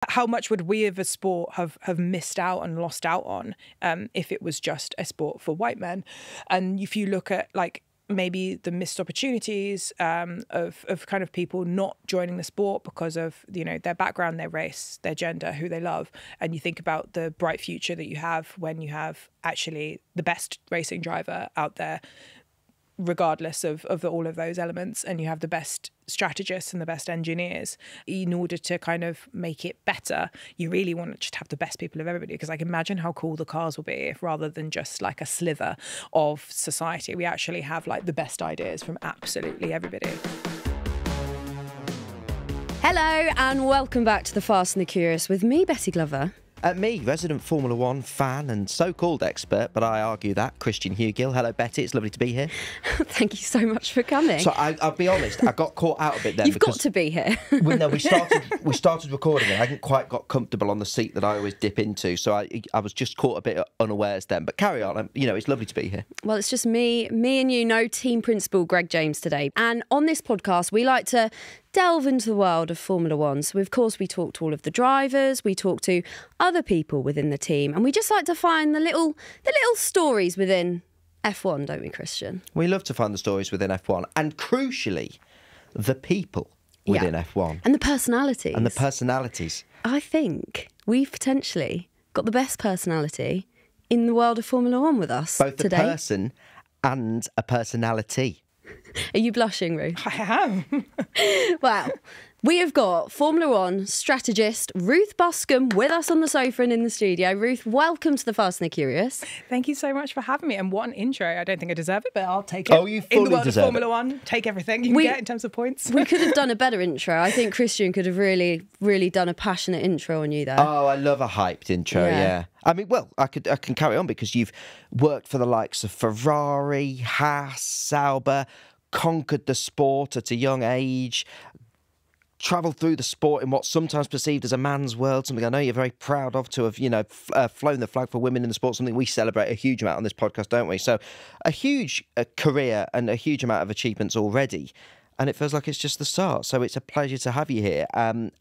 How much would we as a sport have missed out and lost out on if it was just a sport for white men? And if you look at like maybe the missed opportunities of kind of people not joining the sport because of, you know, their background, their race, their gender, who they love. And you think about the bright future that you have when you have actually the best racing driver out there, regardless of all of those elements, and you have the best strategists and the best engineers. In order to kind of make it better, you really want to just have the best people of everybody, because I can imagine how cool the cars will be if, rather than just like a slither of society, we actually have like the best ideas from absolutely everybody. Hello and welcome back to The Fast and the Curious with me, Betty Glover. Me, resident Formula One fan and so-called expert, but I argue that, Christian Hugill. Hello, Betty. It's lovely to be here. Thank you so much for coming. So I'll be honest, I got caught out a bit then. You've got to be here. we started recording and I hadn't quite got comfortable on the seat that I always dip into, so I was just caught a bit unawares then. But carry on. You know, it's lovely to be here. Well, it's just me and you, no team principal Greg James today. And on this podcast, we like to delve into the world of Formula One. So, of course, we talk to all of the drivers, we talk to other people within the team, and we just like to find the little stories within F1, don't we, Christian? We love to find the stories within F1, and crucially, the people within F1. And the personalities. I think we've potentially got the best personality in the world of Formula One with us Both today. A person and a personality. Are you blushing, Ruth? I am. Well, we have got Formula One strategist Ruth Buscombe with us on the sofa and in the studio. Ruth, welcome to The Fast and the Curious. Thank you so much for having me. And what an intro. I don't think I deserve it, but I'll take it. Oh, you fully in the world of deserve Formula One, take everything you can get in terms of points. We could have done a better intro. I think Christian could have really, really done a passionate intro on you there. Oh, I love a hyped intro, yeah. I mean, well, I can carry on because you've worked for the likes of Ferrari, Haas, Sauber, conquered the sport at a young age, travelled through the sport in what's sometimes perceived as a man's world, something I know you're very proud of, to have, you know, flown the flag for women in the sport, something we celebrate a huge amount on this podcast, don't we? So a huge career and a huge amount of achievements already, and it feels like it's just the start. So it's a pleasure to have you here. And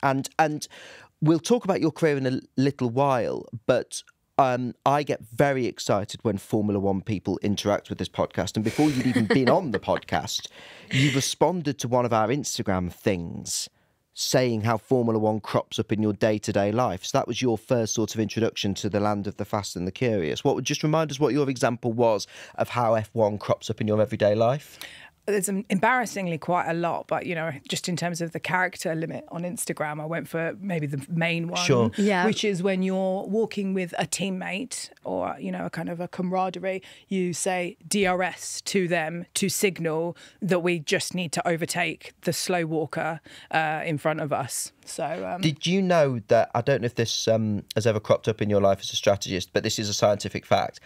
we'll talk about your career in a little while, but I get very excited when Formula One people interact with this podcast. And before you'd even been on the podcast, you responded to one of our Instagram things saying how Formula One crops up in your day-to-day life. So that was your first sort of introduction to the land of the fast and the curious. What would just remind us what your example was of how F1 crops up in your everyday life? There's embarrassingly quite a lot, but, you know, just in terms of the character limit on Instagram, I went for maybe the main one, which is when you're walking with a teammate or, you know, a kind of a camaraderie, you say DRS to them to signal that we just need to overtake the slow walker in front of us. So, did you know that, I don't know if this has ever cropped up in your life as a strategist, but this is a scientific fact.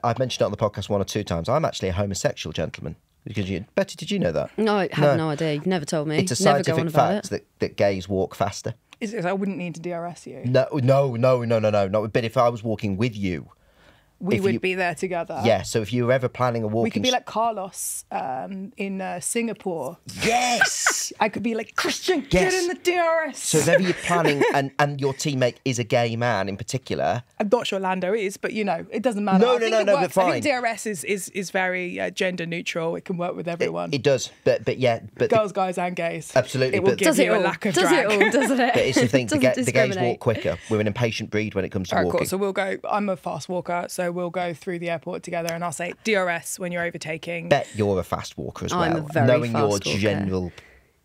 I've mentioned it on the podcast 1 or 2 times. I'm actually a homosexual gentleman. Betty, did you know that? No, I have no idea. You've never told me. It's a scientific fact that gays walk faster. I wouldn't need to DRS you. No. But if I was walking with you, we would be there together. Yeah, so if you were ever planning a walking... We could be like Carlos in Singapore. Yes! I could be like, Christian, get in the DRS. So if ever you're planning and your teammate is a gay man in particular... I'm not sure Lando is, but, you know, it doesn't matter. No, but fine. I think DRS is very gender neutral. It can work with everyone. It does, but girls, guys and gays. Absolutely. It will give you a lack of drag. Does it all, doesn't it? But it's the thing, the gays walk quicker. We're an impatient breed when it comes to walking. Cool. So we'll go, I'm a fast walker, so we'll go through the airport together and I'll say DRS when you're overtaking. Bet you're a fast walker as well. I'm a very knowing fast your walker. General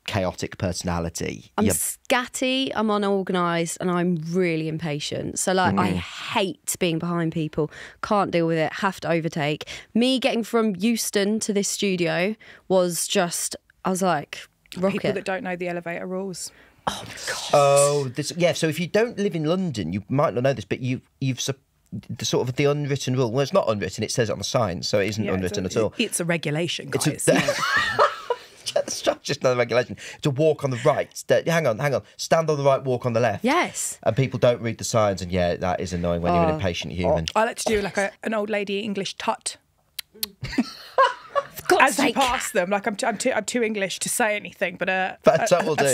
chaotic personality. I'm scatty, I'm unorganised, and I'm really impatient. So, like, I hate being behind people. Can't deal with it. Have to overtake. Me getting from Euston to this studio was just, I was like, rocket. People that don't know the elevator rules. Oh, my God. Oh, so if you don't live in London, you might not know this, but you've the sort of the unwritten rule. Well, it's not unwritten. It says it on the sign, so it isn't unwritten at all. It's a regulation, guys. It's just another regulation. To walk on the right. Hang on. Stand on the right, walk on the left. Yes. And people don't read the signs, and yeah, that is annoying when you're an impatient human. I like to do like an old lady English tut. God's as sake. you pass them. Like I'm too English to say anything, but a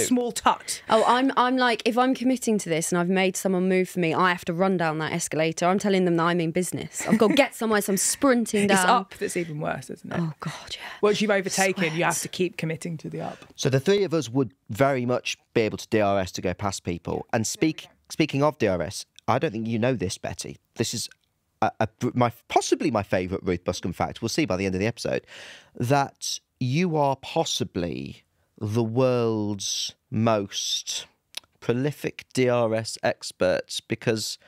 small tut. Oh, I'm like, if I'm committing to this and I've made someone move for me, I have to run down that escalator. I'm telling them that I mean business. I've got to get somewhere, so I'm sprinting down. It's up that's even worse, isn't it? Oh, God, yeah. Once you've overtaken, you have to keep committing to the up. So the three of us would very much be able to DRS to go past people. And speaking of DRS, I don't think you know this, Betty. This is possibly my favourite Ruth Buscombe fact. We'll see by the end of the episode that you are possibly the world's most prolific DRS expert, because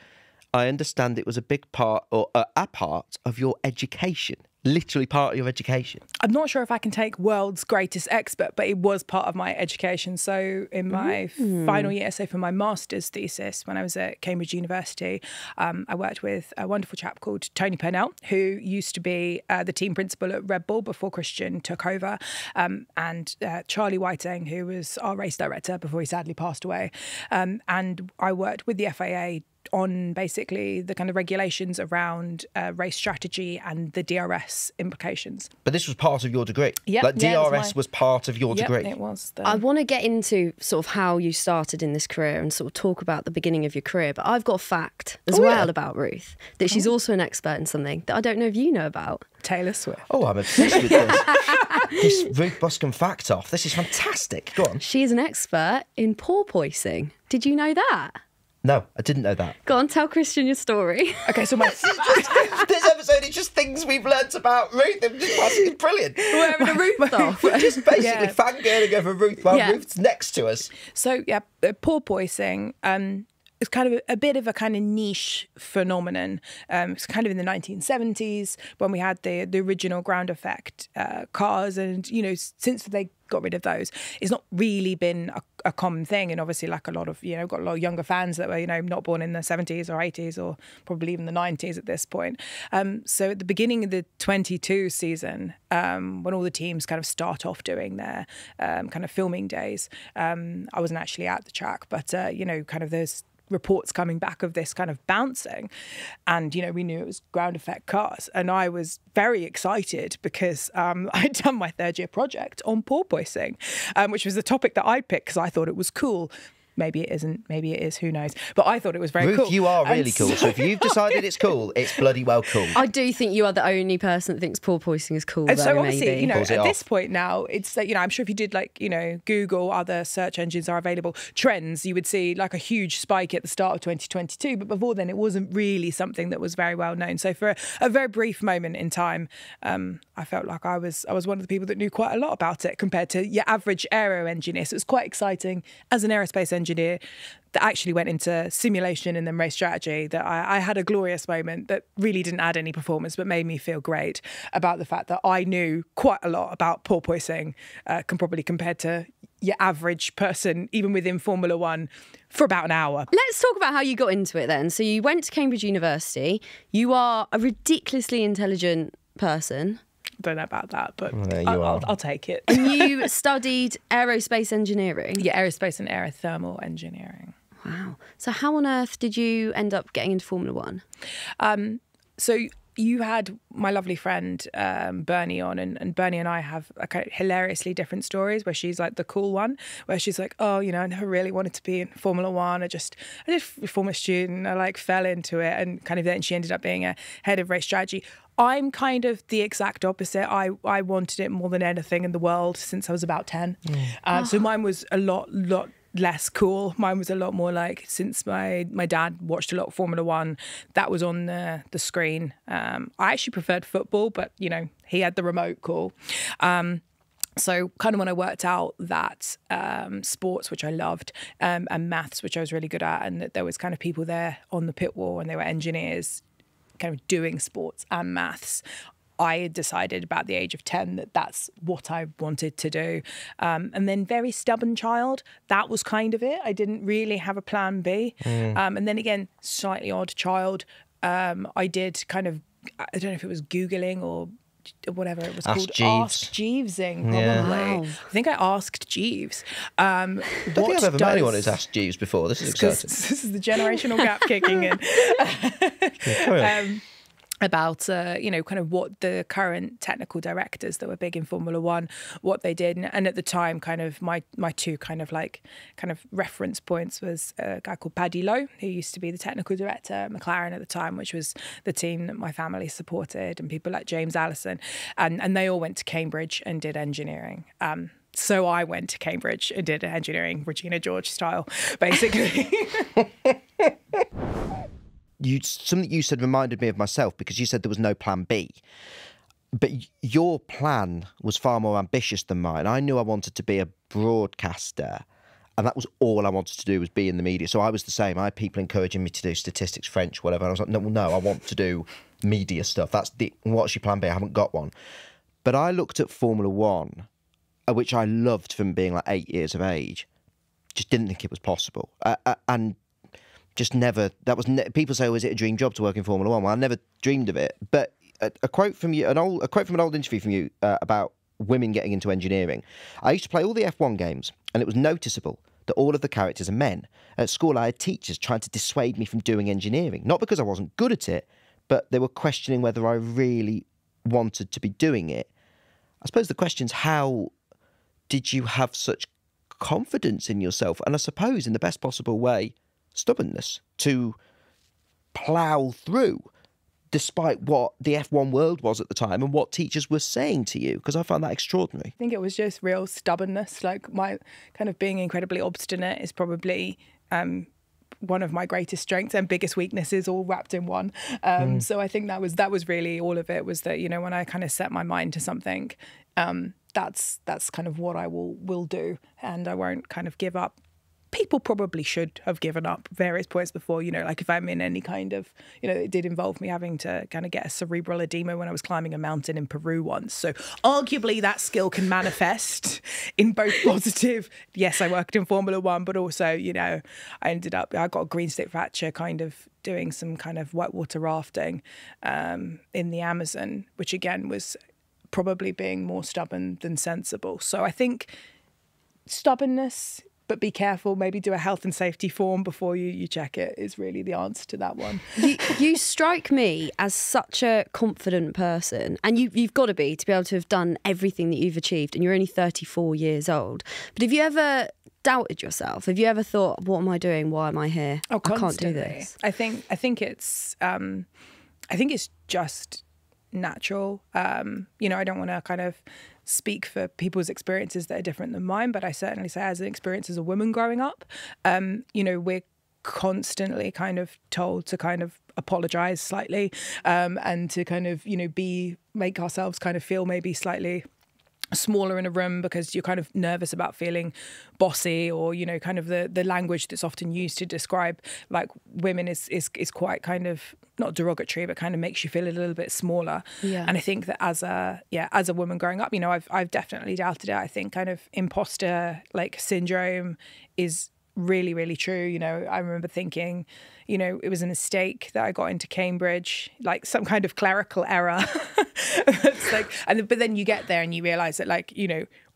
I understand it was a big part, or a part of your education. Literally part of your education. I'm not sure if I can take world's greatest expert, but it was part of my education. So in my final year, so for my master's thesis, when I was at Cambridge University, I worked with a wonderful chap called Tony Purnell, who used to be the team principal at Red Bull before Christian took over, and Charlie Whiting, who was our race director before he sadly passed away. And I worked with the FIA on basically the kind of regulations around race strategy and the DRS implications. But this was part of your degree? Yeah. Like DRS was part of your degree? It was. I want to get into sort of how you started in this career and sort of talk about the beginning of your career, but I've got a fact as well about Ruth, that she's also an expert in something that I don't know if you know about. Taylor Swift. Oh, I'm obsessed with this. This Ruth Buscombe fact off. This is fantastic. Go on. She is an expert in porpoising. Did you know that? No, I didn't know that. Go on, tell Christian your story. Okay, so This episode is just things we've learnt about Ruth. It's brilliant. We're having a Ruth off. We're just basically fangirling over Ruth while Ruth's next to us. So, porpoising is kind of a bit of a kind of niche phenomenon. It's kind of in the 1970s when we had the original ground effect cars, and, you know, since they got rid of those, it's not really been a common thing. And obviously, like a lot of, got a lot of younger fans that were, not born in the 70s or 80s or probably even the 90s at this point. So at the beginning of the 22 season, when all the teams kind of start off doing their kind of filming days, I wasn't actually at the track, but, kind of there's reports coming back of this kind of bouncing, and we knew it was ground effect cars, and I was very excited because I'd done my third year project on porpoising, which was the topic that I picked because I thought it was cool. Maybe it isn't, maybe it is, who knows, but I thought it was very Ruth, cool. you are really cool, so if you've decided it's cool, it's bloody well cool. I do think you are the only person that thinks porpoising is cool, and though, so obviously, maybe. At this point now, it's like, I'm sure if you did Google, other search engines are available, trends, you would see like a huge spike at the start of 2022, but before then it wasn't really something that was very well known. So for a very brief moment in time, I felt like I was one of the people that knew quite a lot about it compared to your average aero engineer. So it was quite exciting as an aerospace engineer that actually went into simulation and then race strategy, that I had a glorious moment that really didn't add any performance but made me feel great about the fact that I knew quite a lot about porpoising, probably compared to your average person, even within Formula One, for about an hour. Let's talk about how you got into it then. So you went to Cambridge University. You are a ridiculously intelligent person. Don't know about that, but I'll take it. And you studied aerospace engineering? Yeah, aerospace and aerothermal engineering. Wow. So how on earth did you end up getting into Formula One? So you had my lovely friend Bernie on, and Bernie and I have hilariously different stories, where she's like the cool one, where she's like, oh, I never really wanted to be in Formula One. I did former student, I fell into it, and kind of then she ended up being a head of race strategy. I'm kind of the exact opposite. I wanted it more than anything in the world since I was about 10. So mine was a lot less cool. Mine was a lot more like, since my dad watched a lot of Formula One, that was on the screen. I actually preferred football, but he had the remote call. So kind of when I worked out that sports, which I loved, and maths, which I was really good at, and that there was kind of people there on the pit wall and they were engineers kind of doing sports and maths, I had decided about the age of 10 that that's what I wanted to do. And then very stubborn child, that was kind of it. I didn't really have a plan B. And then again, slightly odd child. I did kind of, I don't know if it was Googling or whatever it was called. Ask Jeevesing, probably. Yeah. Wow. I think I asked Jeeves. I don't think I've ever met anyone who's asked Jeeves before. This is exciting. This is the generational gap kicking in. Carry on. about kind of what the current technical directors that were big in Formula One, what they did. And at the time, kind of my two kind of reference points was a guy called Paddy Lowe, who used to be the technical director at McLaren at the time, which was the team that my family supported, and people like James Allison, and they all went to Cambridge and did engineering. So I went to Cambridge and did engineering, Regina George style, basically. Something you said reminded me of myself, because you said there was no plan B. But your plan was far more ambitious than mine. I knew I wanted to be a broadcaster, and that was all I wanted to do, was be in the media. So I was the same. I had people encouraging me to do statistics, French, whatever. And I was like, no, I want to do media stuff. What's your plan B? I haven't got one. But I looked at Formula One, which I loved from being like 8 years of age. Just didn't think it was possible. And just never, people say, oh, is it a dream job to work in Formula One? Well, I never dreamed of it. But a quote from you, a quote from an old interview from you about women getting into engineering. I used to play all the F1 games, and it was noticeable that all of the characters are men. At school, I had teachers trying to dissuade me from doing engineering, not because I wasn't good at it, but they were questioning whether I really wanted to be doing it. I suppose the question's, how did you have such confidence in yourself? And I suppose, in the best possible way, stubbornness to plough through despite what the F1 world was at the time and what teachers were saying to you, because I found that extraordinary. I think it was just real stubbornness. Like, my kind of being incredibly obstinate is probably one of my greatest strengths and biggest weaknesses, all wrapped in one. So I think that was really all of it, was that, when I kind of set my mind to something, that's kind of what I will do, and I won't kind of give up. People probably should have given up various points before, like if I'm in any kind of, it did involve me having to kind of get a cerebral edema when I was climbing a mountain in Peru once. So arguably that skill can manifest in both positive. Yes, I worked in Formula One, but also, I got a green stick fracture kind of doing some kind of whitewater rafting in the Amazon, which again was probably being more stubborn than sensible. So I think stubbornness, but be careful, maybe do a health and safety form before you check it, is really the answer to that one. You strike me as such a confident person, and you've got to be able to have done everything that you've achieved, and you're only 34 years old. But have you ever doubted yourself? Have you ever thought, what am I doing? Why am I here? Oh, I can't do this. I think it's just natural. I don't want to kind of speak for people's experiences that are different than mine, but I certainly say, as an experience as a woman growing up, we're constantly kind of told to kind of apologize slightly, and to kind of make ourselves kind of feel maybe slightly smaller in a room because you're kind of nervous about feeling bossy, or kind of the language that's often used to describe like women is quite kind of not derogatory, but kind of makes you feel a little bit smaller. Yeah. And I think that as a woman growing up, I've definitely doubted it. I think kind of imposter like syndrome is really, really true. I remember thinking, it was a mistake that I got into Cambridge, like some kind of clerical error. It's like, but then you get there and you realise that, like,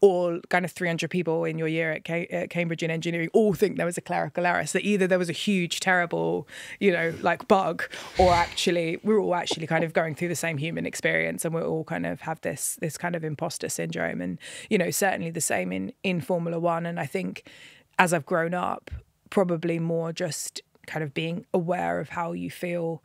all kind of 300 people in your year at Cambridge in engineering all think there was a clerical error. So either there was a huge, terrible, like bug, or actually we're all actually kind of going through the same human experience, and we all kind of have this kind of imposter syndrome. And, certainly the same in Formula One. And I think as I've grown up, probably more just kind of being aware of how you feel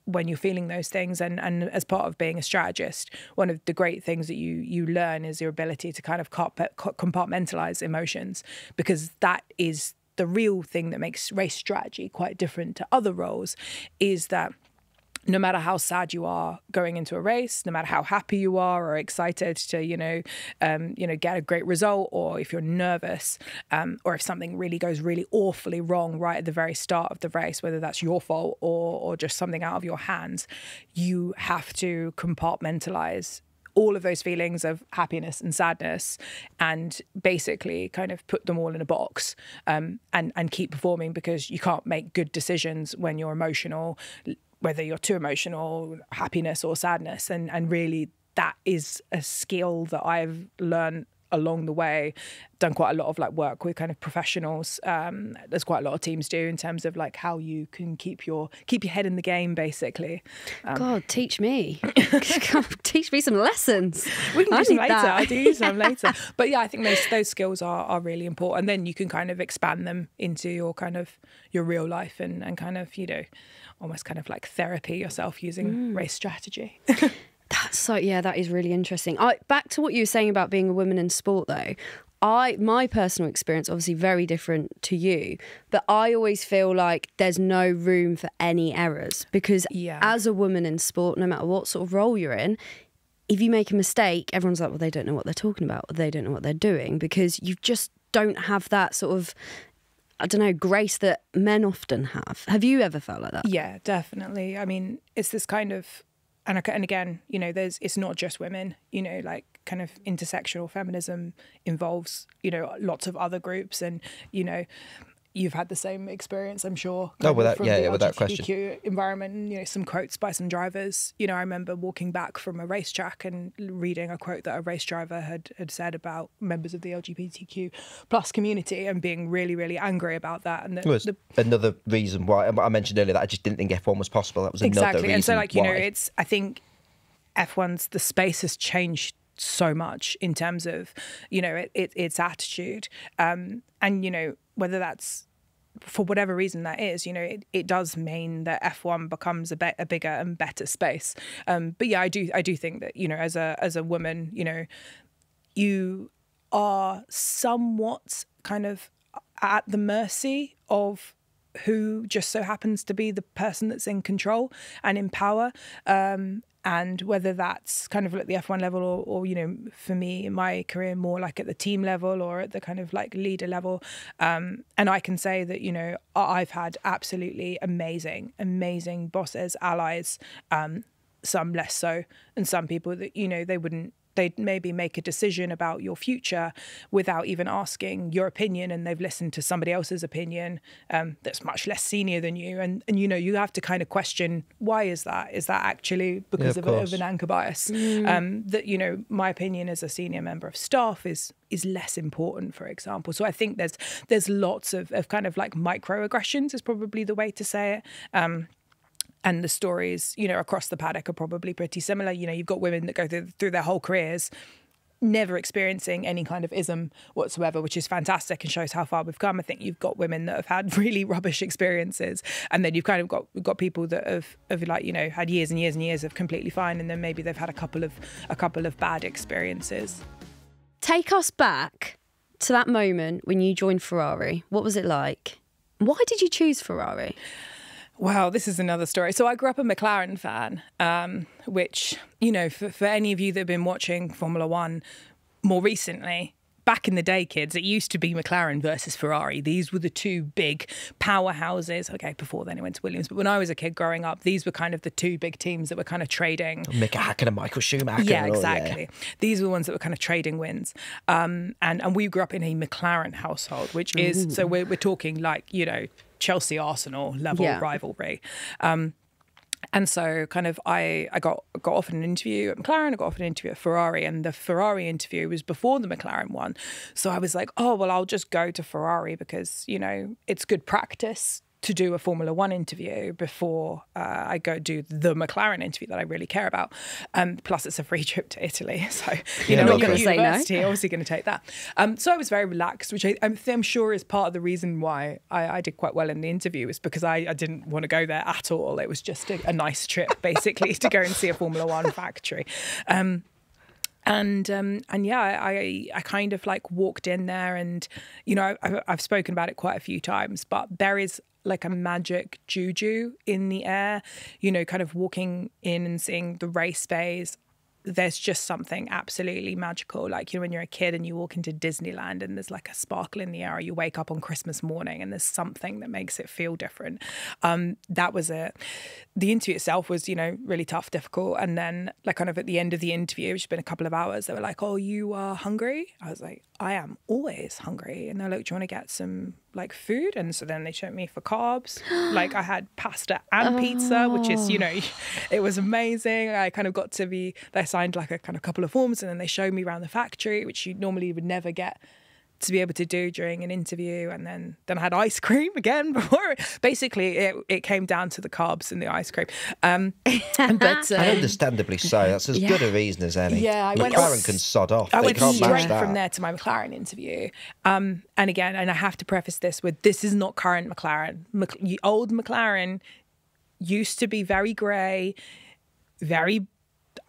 when you're feeling those things. And as part of being a strategist, one of the great things that you learn is your ability to kind of compartmentalize emotions, because that is the real thing that makes race strategy quite different to other roles, is that no matter how sad you are going into a race, no matter how happy you are or excited to, get a great result, or if you're nervous, or if something really goes really awfully wrong right at the very start of the race, whether that's your fault or just something out of your hands, you have to compartmentalize all of those feelings of happiness and sadness, and basically kind of put them all in a box, and keep performing, because you can't make good decisions when you're emotional, whether you're too emotional, happiness or sadness. And really that is a skill that I've learned along the way. Done quite a lot of like work with kind of professionals. There's quite a lot of teams do in terms of like how you can keep your head in the game, basically. God, teach me. Teach me some lessons. We can do some later. I do some later. But yeah, I think those skills are really important. And then you can kind of expand them into your kind of your real life and kind of, you know, almost kind of like therapy yourself using race strategy. That is really interesting. Back to what you were saying about being a woman in sport though. My personal experience, obviously very different to you, but I always feel like there's no room for any errors because as a woman in sport, no matter what sort of role you're in, if you make a mistake, everyone's like, well, they don't know what they're talking about, or they don't know what they're doing, because you just don't have that sort of, I don't know, grace that men often have. Have you ever felt like that? Yeah, definitely. I mean, it's this kind of, and again, you know, it's not just women, you know, like kind of intersectional feminism involves, you know, lots of other groups, and, you know, you've had the same experience, I'm sure. Without LGBTQ question. Environment, and, you know, some quotes by some drivers. You know, I remember walking back from a racetrack and reading a quote that a race driver had said about members of the LGBTQ plus community and being really, really angry about that. And another reason why I mentioned earlier that I just didn't think F1 was possible. That was another reason. And so, like, you know, I think the space has changed so much in terms of, you know, its attitude, and, you know, whether that's for whatever reason that is, you know, it does mean that F1 becomes a bigger and better space. But yeah, I do think that, you know, as a woman, you know, you are somewhat kind of at the mercy of who just so happens to be the person that's in control and in power. And whether that's kind of at the F1 level or, you know, for me in my career, more like at the team level or at the kind of like leader level. And I can say that, you know, I've had absolutely amazing bosses, allies, some less so, and some people that, you know, they'd maybe make a decision about your future without even asking your opinion, and they've listened to somebody else's opinion that's much less senior than you, and you know, you have to kind of question, why is that actually because of an anchor bias? That, you know, my opinion as a senior member of staff is less important, for example. So I think there's lots of kind of like microaggressions is probably the way to say it. And the stories, you know, across the paddock are probably pretty similar. You know, you've got women that go through their whole careers never experiencing any kind of ism whatsoever, which is fantastic and shows how far we've come. I think you've got women that have had really rubbish experiences, and then you've kind of got people that have like, you know, had years and years and years of completely fine, and then maybe they've had a couple of bad experiences. Take us back to that moment when you joined Ferrari. What was it like? Why did you choose Ferrari? Wow, this is another story. So I grew up a McLaren fan, which, you know, for any of you that have been watching Formula One more recently, back in the day, kids, it used to be McLaren versus Ferrari. These were the two big powerhouses. Okay, before then it went to Williams. But when I was a kid growing up, these were kind of the two big teams that were kind of trading. Mick Hakkinen and Michael Schumacher. Yeah, exactly. These were the ones that were kind of trading wins. And we grew up in a McLaren household, which is, so we're talking like, you know, Chelsea Arsenal level rivalry. And so kind of I got offered an interview at McLaren, I got offered an interview at Ferrari, and the Ferrari interview was before the McLaren one. So I was like, oh, well, I'll just go to Ferrari because, you know, it's good practice to do a Formula One interview before I go do the McLaren interview that I really care about. Plus, it's a free trip to Italy. So, you know, not going to say no. Obviously going to take that. So I was very relaxed, which I'm sure is part of the reason why I did quite well in the interview, is because I didn't want to go there at all. It was just a nice trip, basically, to go and see a Formula One factory. And yeah, I kind of like walked in there, and, you know, I've spoken about it quite a few times, but there is like a magic juju in the air, you know, kind of walking in and seeing the race phase. There's just something absolutely magical. Like, you know, when you're a kid and you walk into Disneyland and there's like a sparkle in the air, or you wake up on Christmas morning and there's something that makes it feel different. That was it. The interview itself was, you know, really tough, difficult. And then like kind of at the end of the interview, which has been a couple of hours, they were like, oh, you are hungry? I was like, I am always hungry. And they're like, do you want to get some like food? And so then they took me for carbs. Like I had pasta and pizza, which is, you know, it was amazing. I kind of got to be, they signed like a kind of couple of forms, and then they showed me around the factory, which you normally would never get to be able to do during an interview. And then I had ice cream again before. Basically, it came down to the carbs and the ice cream. And understandably so. That's as good a reason as any. Yeah, McLaren can sod off. I They went can't match straight that. from there to my McLaren interview. And again, and I have to preface this with, this is not current McLaren. Old McLaren used to be very grey,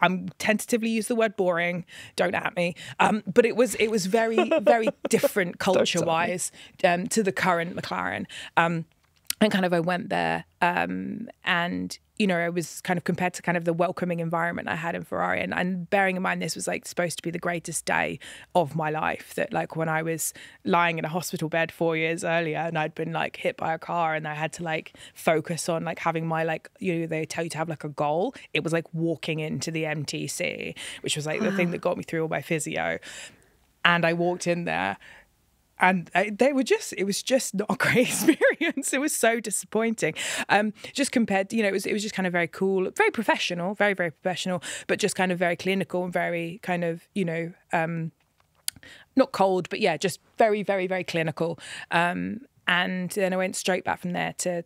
I'm tentatively use the word boring. Don't at me. But it was very, very different culture-wise to the current McLaren. And kind of I went there and, you know, I was kind of compared to kind of the welcoming environment I had in Ferrari. And bearing in mind, this was like supposed to be the greatest day of my life, that like when I was lying in a hospital bed 4 years earlier and I'd been like hit by a car and I had to like focus on like having my like, you know, they tell you to have like a goal. It was like walking into the MTC, which was like the thing that got me through all my physio. And I walked in there. And it was just not a great experience. It was so disappointing. Just compared, you know, it was just kind of very cool, very professional, very, very professional, but just kind of very clinical and very kind of, you know, not cold, but yeah, just very, very, very clinical. And then I went straight back from there to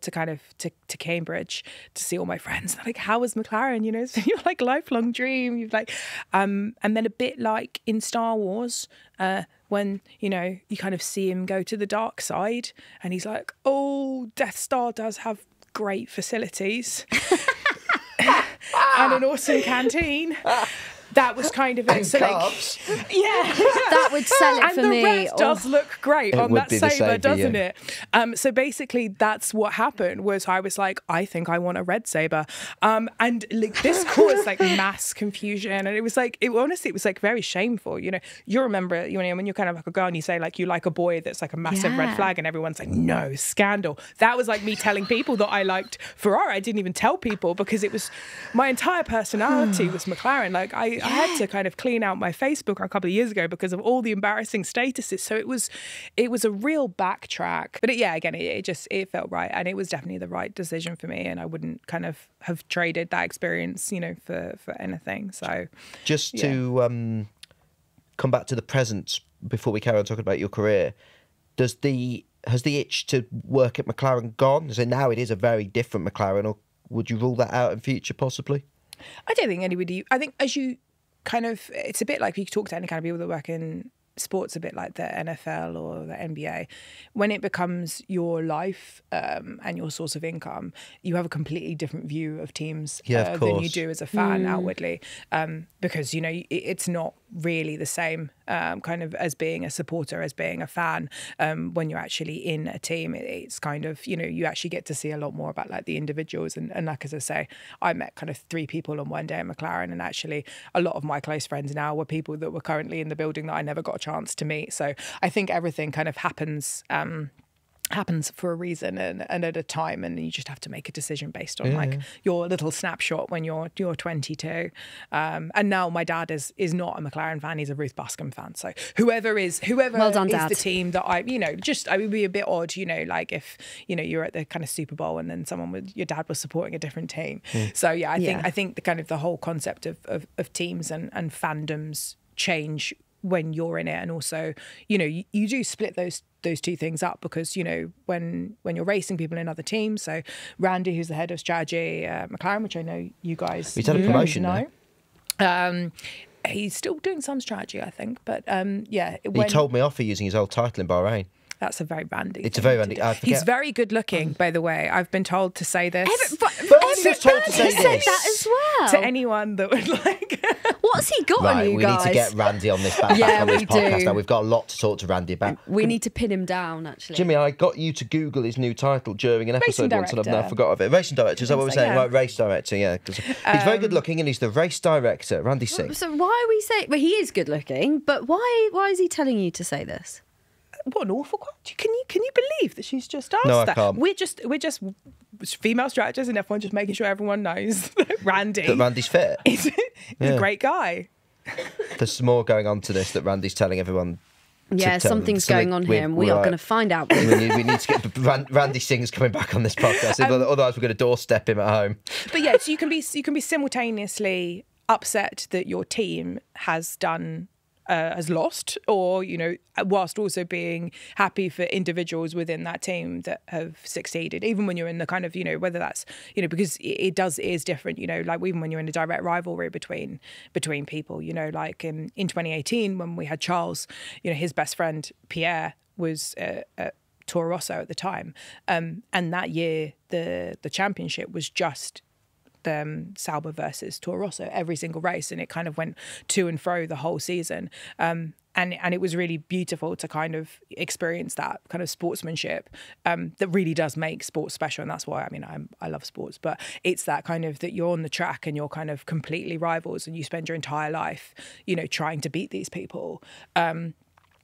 Cambridge to see all my friends. They're like, how was McLaren? You know, it's your like lifelong dream. You've like, and then a bit like in Star Wars, when, you know, you kind of see him go to the dark side and he's like, oh, Death Star does have great facilities and an awesome canteen. That was kind of it. And so carbs. like, yeah, That would sell it for and me. the rest does look great It on would that be the Sabre, same for doesn't you. it? So basically, that's what happened. Was I was like, I think I want a red Sabre, and like this caused like mass confusion, and it was like, honestly, it was like very shameful. You know, you remember, you know, when you're kind of like a girl and you say like you like a boy that's like a massive red flag, and everyone's like, no, scandal. That was like me telling people that I liked Ferrari. I didn't even tell people because it was my entire personality was McLaren. Like I had to kind of clean out my Facebook a couple of years ago because of all the embarrassing statuses. So it was a real backtrack. But it felt right, and it was definitely the right decision for me. And I wouldn't kind of have traded that experience, you know, for anything. So Just to come back to the present before we carry on talking about your career, has the itch to work at McLaren gone? So now it is a very different McLaren, or would you rule that out in future possibly? I don't think anybody. I think as you kind of, it's a bit like you talk to any kind of people that work in sports, a bit like the NFL or the NBA. When it becomes your life and your source of income, you have a completely different view of teams than you do as a fan outwardly, because, you know, it's not really the same kind of as being a supporter, as being a fan. When you're actually in a team, it's kind of, you know, you actually get to see a lot more about like the individuals. And like, as I say, I met kind of 3 people on one day at McLaren, and actually a lot of my close friends now were people that were currently in the building that I never got a chance to meet. So I think everything kind of happens for a reason and at a time, and you just have to make a decision based on your little snapshot when you're 22. And now my dad is not a McLaren fan, he's a Ruth Buscombe fan. So whoever well done, is Dad. the team that I would be a bit odd, you know, like if, you know, you're at the kind of Super Bowl and then your dad was supporting a different team. So yeah, I think the kind of the whole concept of teams and fandoms change when you're in it. And also, you know, you do split those 2 things up, because, you know, when you're racing people in other teams, so Randy, who's the head of strategy at McLaren, which I know you guys He's had a promotion know. He's still doing some strategy, I think, but He told me off for using his old title in Bahrain. That's a very Randy. It's a very Randy. He's very good looking, by the way. I've been told to say this. Everyone's told to say said this. that as well. To anyone that would like. What's he got on you we guys? need to get Randy on this back Yeah, on this we podcast do. now. We've got a lot to talk to Randy about. We need to pin him down, actually. Jimmy, I got you to Google his new title during an episode once, and I've now director. forgot of it. Racing director, is that what we're saying? Yeah. Right, race director, yeah. 'Cause he's very good looking, and he's the race director, Randy Singh. So why are we saying... Well, he is good looking, but why is he telling you to say this? What an awful question. Can you believe that she's just asked No, I that? can't. We're just female strategists, and everyone just making sure everyone knows that Randy That Randy's fit. is a great guy. There's more going on to this that Randy's telling everyone. Yeah, something's going on here, and we are going to find out. we need to get Randy Singh's coming back on this podcast. Otherwise, we're going to doorstep him at home. But yeah, so you can be simultaneously upset that your team has lost, or, you know, whilst also being happy for individuals within that team that have succeeded, even when you're in the kind of, you know, whether that's, you know, because it is different, you know, like even when you're in a direct rivalry between people, you know, like in 2018 when we had Charles, you know, his best friend Pierre was at Toro Rosso at the time, and that year the championship was just Sauber versus Toro Rosso every single race, and it kind of went to and fro the whole season, and it was really beautiful to kind of experience that kind of sportsmanship that really does make sports special. And that's why, I mean, I love sports, but it's that kind of that you're on the track and you're kind of completely rivals and you spend your entire life, you know, trying to beat these people, and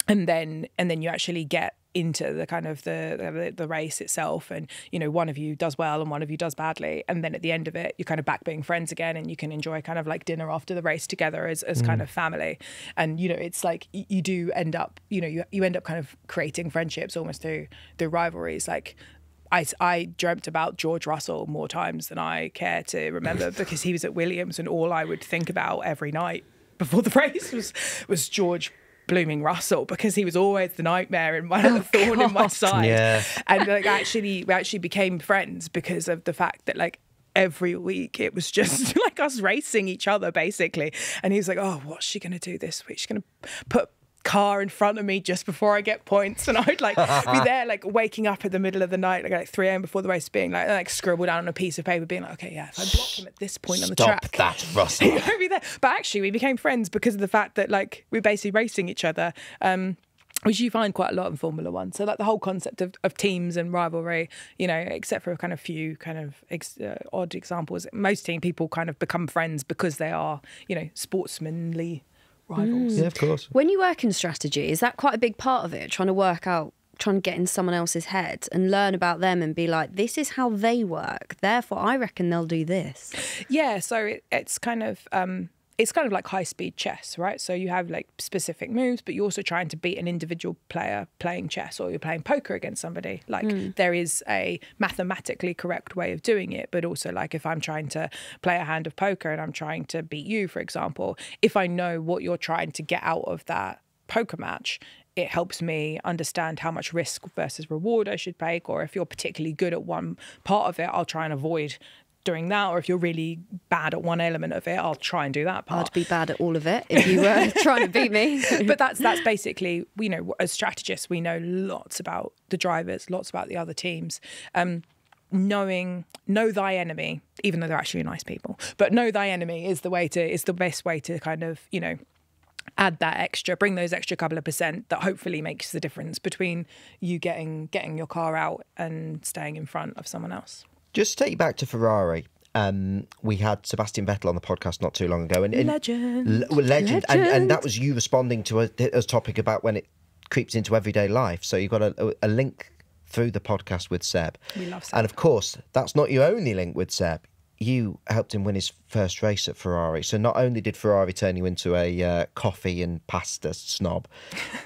then you actually get into the kind of the race itself, and, you know, one of you does well and one of you does badly, and then at the end of it you're kind of back being friends again, and you can enjoy kind of like dinner after the race together as kind of family. And, you know, it's like you do end up, you know, you end up kind of creating friendships almost through rivalries. Like I dreamt about George Russell more times than I care to remember because he was at Williams, and all I would think about every night before the race was George blooming Russell, because he was always the nightmare and the thorn in my side. Yeah. And like we actually became friends because of the fact that, like, every week it was just like us racing each other basically. And he was like, oh, what's she gonna do this week? She's gonna put car in front of me just before I get points, and I'd like be there like waking up in the middle of the night like 3 a.m. before the race, being like scribble down on a piece of paper, being like, okay, yeah, if I block him at this point on the track, stop that, Russell. I'd be there. But actually we became friends because of the fact that, like, we're basically racing each other, which you find quite a lot in Formula One. So like the whole concept of teams and rivalry, you know, except for a kind of few kind of odd examples, most team people kind of become friends because they are, you know, sportsmanly rivals. Yeah, of course. When you work in strategy, is that quite a big part of it? Trying to get in someone else's head and learn about them and be like, this is how they work, therefore I reckon they'll do this. Yeah, so it's kind of like high-speed chess, right? So you have like specific moves, but you're also trying to beat an individual player playing chess, or you're playing poker against somebody. Like there is a mathematically correct way of doing it, but also, like, if I'm trying to play a hand of poker and I'm trying to beat you, for example, if I know what you're trying to get out of that poker match, it helps me understand how much risk versus reward I should take, or if you're particularly good at one part of it, I'll try and avoid doing that, or if you're really bad at one element of it, I'll try and do that part. I'd be bad at all of it if you were trying to beat me. But that's basically, you know, as strategists, we know lots about the drivers, lots about the other teams. Know thy enemy, even though they're actually nice people, but know thy enemy is the best way to kind of, you know, add that extra, bring those extra couple of % that hopefully makes the difference between you getting your car out and staying in front of someone else. Just to take you back to Ferrari, we had Sebastian Vettel on the podcast not too long ago. And legend. And that was you responding to a topic about when it creeps into everyday life. So you've got a link through the podcast with Seb. We love Seb. And of course, that's not your only link with Seb. You helped him win his first race at Ferrari. So not only did Ferrari turn you into a coffee and pasta snob,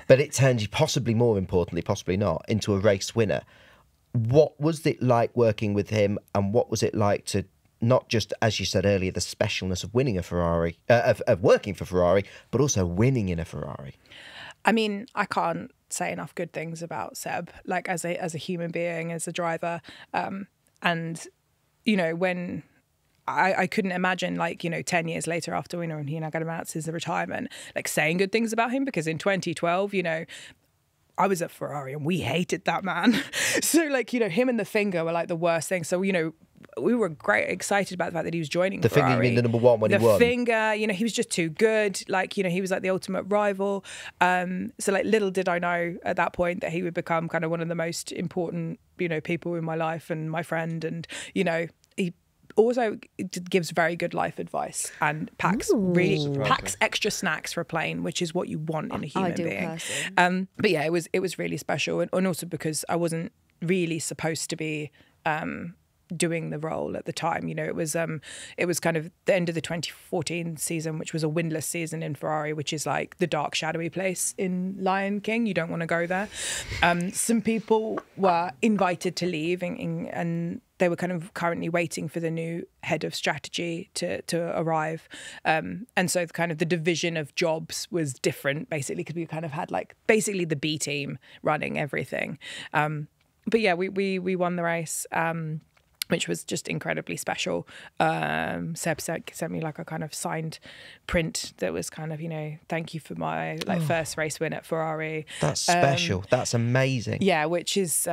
but it turned you, possibly more importantly, possibly not, into a race winner. What was it like working with him, and what was it like to not just, as you said earlier, the specialness of winning a Ferrari, of working for Ferrari, but also winning in a Ferrari? I mean, I can't say enough good things about Seb, like as a human being, as a driver, and, you know, when I couldn't imagine, like, you know, 10 years later after, you know, when he now got announces the retirement, like saying good things about him, because in 2012, you know, I was at Ferrari and we hated that man. So, like, you know, him and the finger were like the worst thing. So, you know, we were excited about the fact that he was joining the Ferrari. Finger, you mean the number one when he won? The finger, you know, he was just too good. Like, you know, he was like the ultimate rival. So, like, little did I know at that point that he would become kind of one of the most important, you know, people in my life and my friend. And, you know, he also gives very good life advice and packs extra snacks for a plane, which is what you want in a human being. But yeah, it was really special, and also because I wasn't really supposed to be doing the role at the time. You know, it was kind of the end of the 2014 season, which was a winless season in Ferrari, which is like the dark, shadowy place in Lion King. You don't want to go there. Some people were invited to leave, and they were kind of currently waiting for the new head of strategy to arrive. And so kind of the division of jobs was different, basically, because we kind of had like basically the B team running everything. But yeah, we won the race, which was just incredibly special. Seb sent me like a kind of signed print that was kind of, you know, thank you for my like first race win at Ferrari. That's special. That's amazing. Yeah, which is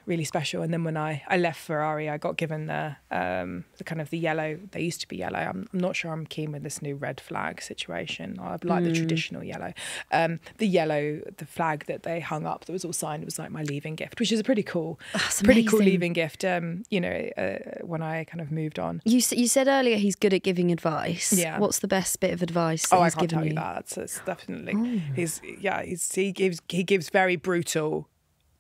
really special. And then when I left Ferrari, I got given the kind of the yellow. They used to be yellow. I'm not sure I'm keen with this new red flag situation. I like the traditional yellow. The flag that they hung up that was all signed, it was like my leaving gift, which is a pretty cool leaving gift. You know, when I kind of moved on. You said earlier he's good at giving advice. Yeah. What's the best bit of advice that he's I can't given tell you you? that. It's definitely he gives very brutal.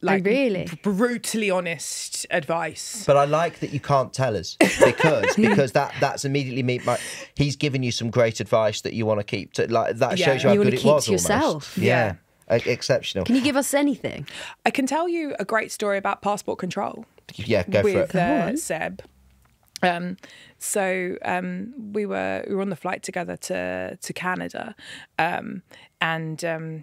Like, really? Brutally honest advice. But I like that you can't tell us because that's immediately he's given you some great advice that you want to keep. That shows you how good it was. To yourself. Yeah. Exceptional. Can you give us anything? I can tell you a great story about passport control. Yeah, go for it. With Seb. So we were on the flight together to Canada, and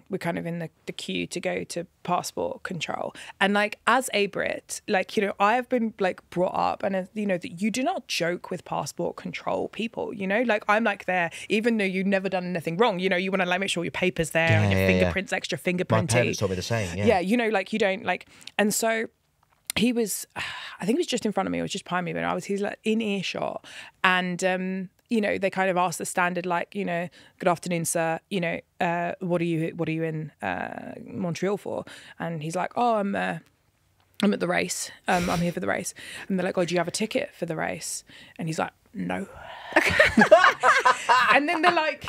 we're kind of in the queue to go to passport control. And like as a Brit, like, you know, I have been like brought up, and you know that you do not joke with passport control people. You know, like I'm like there, even though you've never done anything wrong. You know, you want to like make sure your paper's there and your fingerprints extra fingerprinty. My parents told me the same. Yeah, you know, like you don't like, and so. He was, I think he was just in front of me, or just behind me, but he's like in earshot. And, you know, they kind of asked the standard, like, you know, good afternoon, sir, you know, what are you in Montreal for? And he's like, oh, I'm at the race. I'm here for the race. And they're like, oh, do you have a ticket for the race? And he's like, no. And then they're like,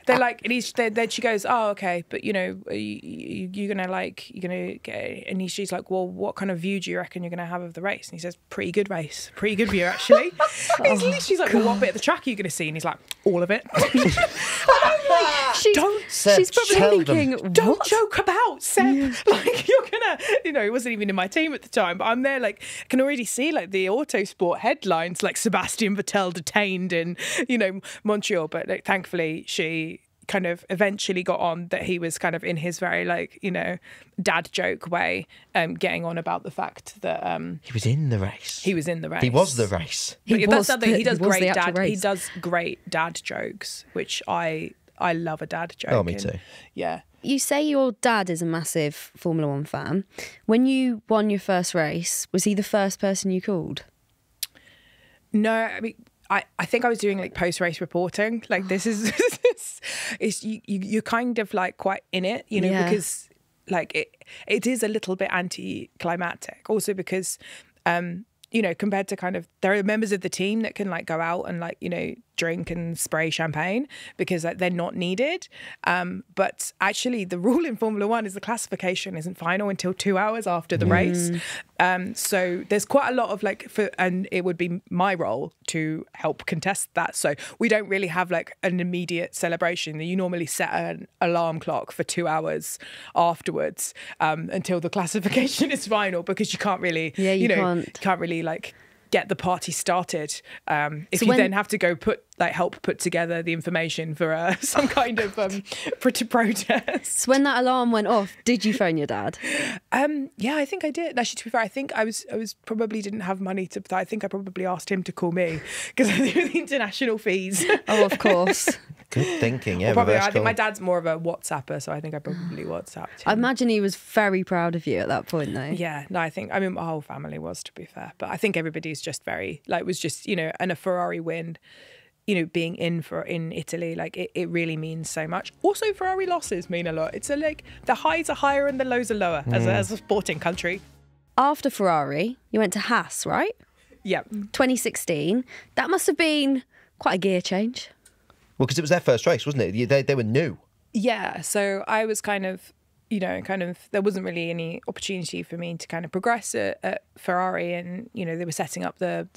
and then she goes, oh, okay, but you know, you're gonna get, and she's like, well, what kind of view do you reckon you're gonna have of the race? And he says, pretty good view actually. She's like, well, what bit of the track are you gonna see? And he's like, all of it. She's probably thinking, don't joke about Seb. Yeah. Like you're gonna, you know, he wasn't even in my team at the time, but I'm there, like, I can already see like the Autosport headlines, like Sebastian Vettel detained in, you know, Montreal. But like, thankfully, she kind of eventually got on that he was kind of in his very like, you know, dad joke way, getting on about the fact that he was in the race. He was in the race. He was the race. He does great dad jokes, which I love a dad joke. Oh, me too. Yeah. You say your dad is a massive Formula One fan. When you won your first race, was he the first person you called? No, I mean, I think I was doing like post-race reporting. Like this is, you're kind of like quite in it, you know, because like it is a little bit anticlimactic. Also because, you know, compared to kind of, there are members of the team that can like go out and like, you know, drink and spray champagne because like, they're not needed. But actually the rule in Formula One is the classification isn't final until 2 hours after the race. So there's quite a lot of like, and it would be my role to help contest that. So we don't really have like an immediate celebration. You normally set an alarm clock for 2 hours afterwards until the classification is final, because you can't really, you can't really like get the party started if you then have to go help put together the information for some kind of protest. So when that alarm went off, did you phone your dad? Yeah, I think I did. Actually, to be fair, I think I was probably didn't have money to. I think I probably asked him to call me because I knew the international fees. Oh, of course. Good thinking, yeah. Probably, I think my dad's more of a WhatsApper, so I think I probably WhatsApped him. I imagine he was very proud of you at that point, though. Yeah, no, I mean, my whole family was, to be fair, but I think everybody's just very like, was just, you know, and a Ferrari win, you know, being in Italy, like it really means so much. Also, Ferrari losses mean a lot. It's like the highs are higher and the lows are lower as a sporting country. After Ferrari, you went to Haas, right? Yeah. 2016. That must have been quite a gear change. Well, because it was their first race, wasn't it? They were new. Yeah, so I was kind of, you know, there wasn't really any opportunity for me to kind of progress at Ferrari, and you know they were setting up the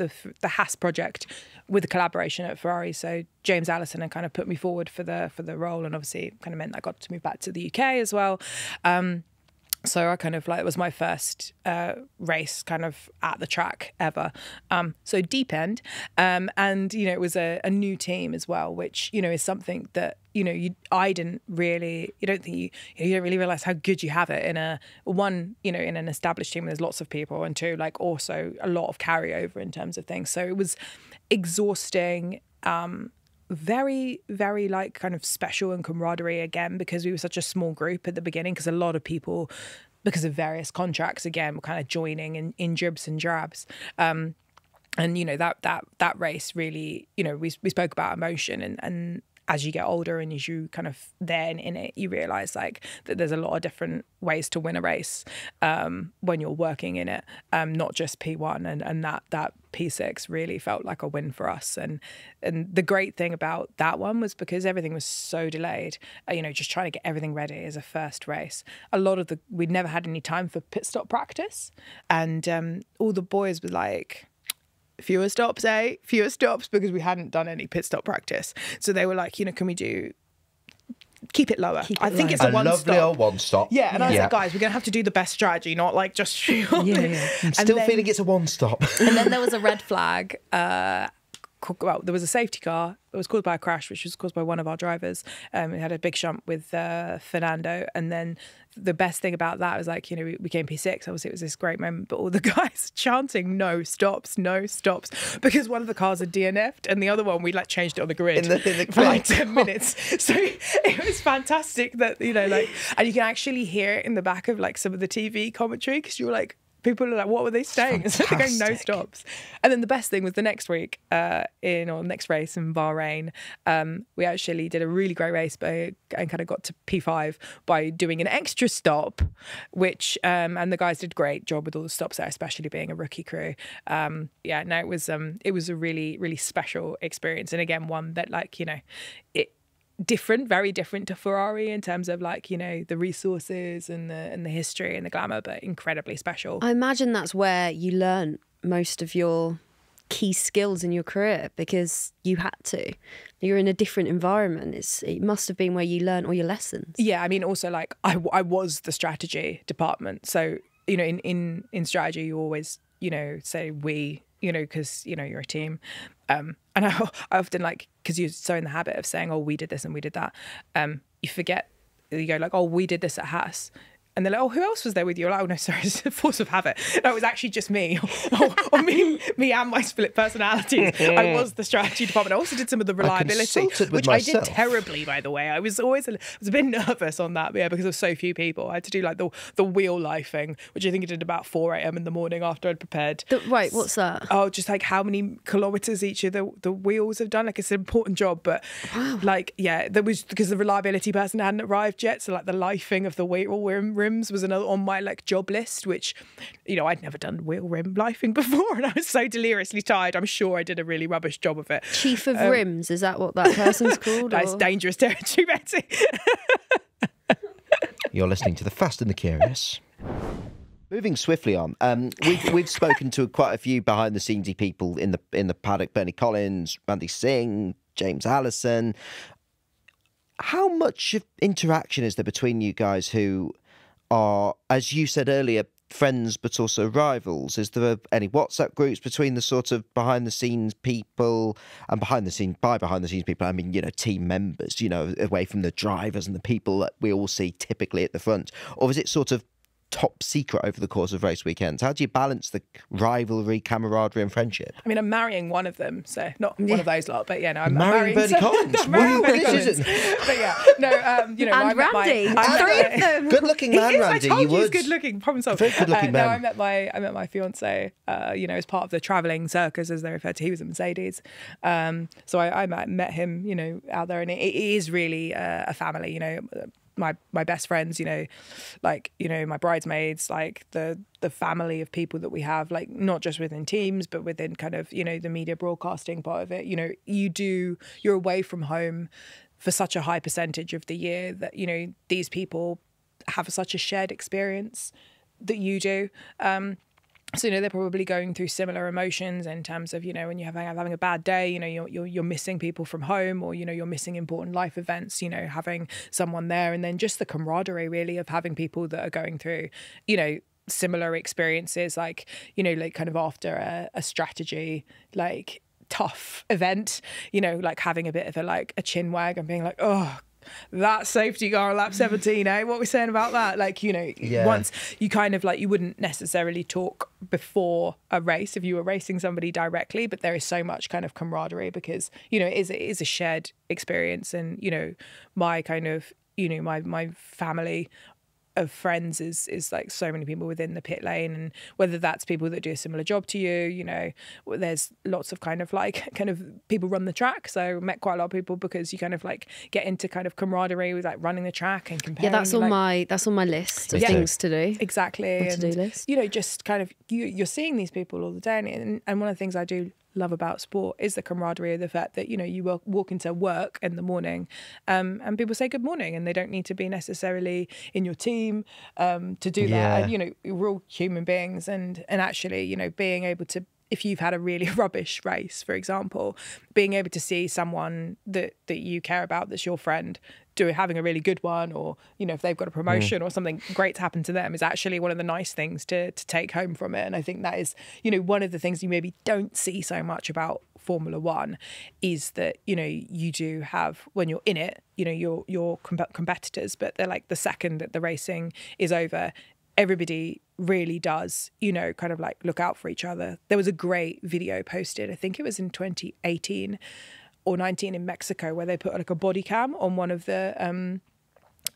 Haas project with a collaboration at Ferrari. So James Allison had kind of put me forward for the role, and obviously it kind of meant I got to move back to the UK as well. So I kind of like, it was my first race kind of at the track ever. So deep end. And, you know, it was a new team as well, which, you know, is something that, you know, I didn't really, you don't really realize how good you have it in you know, in an established team, there's lots of people, and two, like also a lot of carryover in terms of things. So it was exhausting, very, very like kind of special and camaraderie again, because we were such a small group at the beginning, because a lot of people, because of various contracts, again, were kind of joining in dribs and drabs. And, you know, that race really, you know, we spoke about emotion, and as you get older and as you kind of then in it, you realize like that there's a lot of different ways to win a race when you're working in it, not just P1, and that P6 really felt like a win for us. And the great thing about that one was because everything was so delayed, you know, just trying to get everything ready as a first race. We'd never had any time for pit stop practice, and all the boys were like, fewer stops, fewer stops, because we hadn't done any pit stop practice. So they were like, you know, can we keep it lower? I think it's a one lovely stop. old one stop. Yeah, and I was like, guys, we're going to have to do the best strategy, not like just shoot. I'm still feeling it's a one stop. And then there was a red flag. Well, there was a safety car. It was caused by a crash, which was caused by one of our drivers. It had a big shunt with Fernando. And then the best thing about that was, like, you know, we came P6. Obviously, it was this great moment. But all the guys chanting, no stops, because one of the cars had DNF'd and the other one, we like changed it on the grid for like 10 minutes. So it was fantastic that, you know, like, and you can actually hear it in the back of like some of the TV commentary, because you were like, people are like, what were they saying? It's like they're going no stops. And then the best thing was the next week, next race in Bahrain, we actually did a really great race and kind of got to P5 by doing an extra stop, which, and the guys did a great job with all the stops there, especially being a rookie crew. It was a really, really special experience. And again, one that, like, you know, very different to Ferrari in terms of, like, you know, the resources and the history and the glamour, but incredibly special. I imagine that's where you learn most of your key skills in your career, because you had to. You're in a different environment. It must have been where you learn all your lessons. Yeah, I mean, also, like, I was the strategy department, so, you know, in strategy you always, you know, say we, you know, because, you know, you're a team. And I often, like, because you're so in the habit of saying, oh, we did this and we did that, you forget, you go like, oh, we did this at Haas. And they're like, oh, who else was there with you? You're like, oh, no, sorry, it's a force of habit. No, it was actually just me. or me and my split personalities. I was the strategy department. I also did some of the reliability, which I did terribly, by the way. I was always a bit nervous on that, because of so few people. I had to do like the wheel lifing, which I think I did about 4 a.m. in the morning after I'd prepared. Right, what's that? Oh, just like how many kilometres each of the wheels have done. Like, it's an important job, but like, yeah, there was, because the reliability person hadn't arrived yet. So like the lifing of the wheel rims was another on my like job list, which, you know, I'd never done wheel rim lifing before, and I was so deliriously tired. I'm sure I did a really rubbish job of it. Chief of rims, is that what that person's called? That's dangerous territory, Betty. You're listening to The Fast and the Curious. Moving swiftly on, we've spoken to quite a few behind the scenesy people in the paddock: Bernie Collins, Randy Singh, James Allison. How much of interaction is there between you guys who are, as you said earlier, friends but also rivals? Is there any WhatsApp groups between the sort of behind the scenes people, and behind the scenes people, I mean, you know, team members, you know, away from the drivers and the people that we all see typically at the front? Or is it sort of top secret over the course of race weekends? How do you balance the rivalry, camaraderie and friendship? I mean, I'm marrying one of them, so not one of those lot, but yeah, no, I'm marrying Bernie Collins. Wow, this but yeah, no, you know, and Randy, 3 of them. Good-looking man, Randy. I told you he's good-looking. Problem solved. Very good-looking man. No, I met my fiance. You know, as part of the travelling circus, as they refer to. He was a Mercedes, so I met him, you know, out there, and it is really a family. You know, my best friends, you know, like, you know, my bridesmaids, like the family of people that we have, like not just within teams, but within kind of, you know, the media broadcasting part of it. You know, you're away from home for such a high percentage of the year that, you know, these people have such a shared experience that you do. So, you know, they're probably going through similar emotions in terms of, you know, when you're having a bad day, you know, you're missing people from home, or, you know, you're missing important life events, you know, having someone there, and then just the camaraderie really of having people that are going through, you know, similar experiences, like, you know, like kind of after a strategy, like tough event, you know, like having a bit of a chin wag and being like, oh, that safety car on lap 17, eh? What are we saying about that? Like, you know, once you kind of like, you wouldn't necessarily talk before a race if you were racing somebody directly, but there is so much kind of camaraderie because, you know, it is a shared experience. And, you know, my kind of, you know, my family of friends is like so many people within the pit lane, and whether that's people that do a similar job to you, you know, there's lots of kind of people run the track, so met quite a lot of people because you kind of like get into kind of camaraderie with like running the track and comparing. Yeah, that's on my list of things to do. Exactly. To-do list. You know, just kind of you're seeing these people all the day, and one of the things I do love about sport is the camaraderie of the fact that, you know, you walk into work in the morning and people say good morning, and they don't need to be necessarily in your team to do that. And, you know, we're all human beings, and actually, you know, being able to, if you've had a really rubbish race, for example, being able to see someone that you care about, that's your friend, having a really good one, or, you know, if they've got a promotion or something great's happened to them, is actually one of the nice things to take home from it. And I think that is, you know, one of the things you maybe don't see so much about Formula One is that, you know, you do have, when you're in it, you know, your competitors, but they're like the second that the racing is over, everybody really does, you know, kind of like look out for each other. There was a great video posted, I think it was in 2018 or 19 in Mexico, where they put like a body cam on one of the kind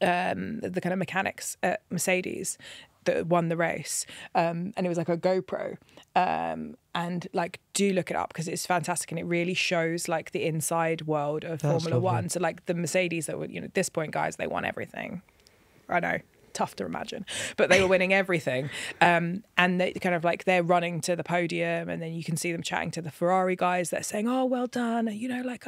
of mechanics at Mercedes that won the race, and it was like a GoPro, and like, do look it up because it's fantastic, and it really shows like the inside world of Formula One. So like the Mercedes that were, you know, at this point, guys, they won everything. I know, tough to imagine, but they were winning everything, and they kind of like, they're running to the podium, and then you can see them chatting to the Ferrari guys. They're saying, oh, well done, you know, like,